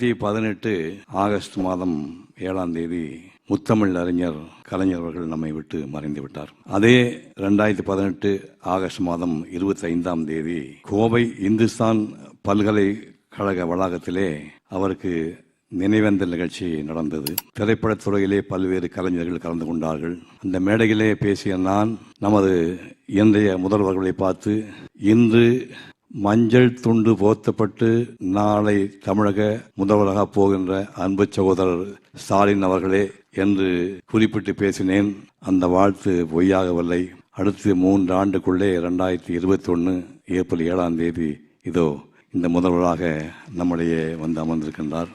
2018 August மாதம் 7ஆம் தேதி முத்தமிழ் அறிஞர் கலைஞர் அவர்கள் நம்மை விட்டு மறைந்து விட்டார். அதே 2018 ஆகஸ்ட் மாதம் 25ஆம் தேதி கோவை இந்துஸ்தான் பல்கலைக்கழக வளாகத்திலே அவருக்கு நினைவேந்தல் நிகழ்ச்சி நடந்தது. திரைப்படத்துறையிலே பல்வேறு கலைஞர்கள் கலந்து கொண்டார்கள். அந்த மேடையிலே பேசிய நான் நமது இன்றைய முதல்வர்களை பார்த்து, இன்று மஞ்சள் துண்டு போர்த்தப்பட்டு நாளை தமிழக முதல்வராக போகின்ற அன்பு சகோதரர் ஸ்டாலின் அவர்களே என்று குறிப்பிட்டு பேசினேன். அந்த வாழ்த்து பொய்யாகவில்லை. அடுத்து 3 ஆண்டுக்குள்ளே 2021 ஏப்ரல் 7ஆம் தேதி இதோ இந்த முதல்வராக நம்முடைய வந்து அமர்ந்திருக்கின்றார்.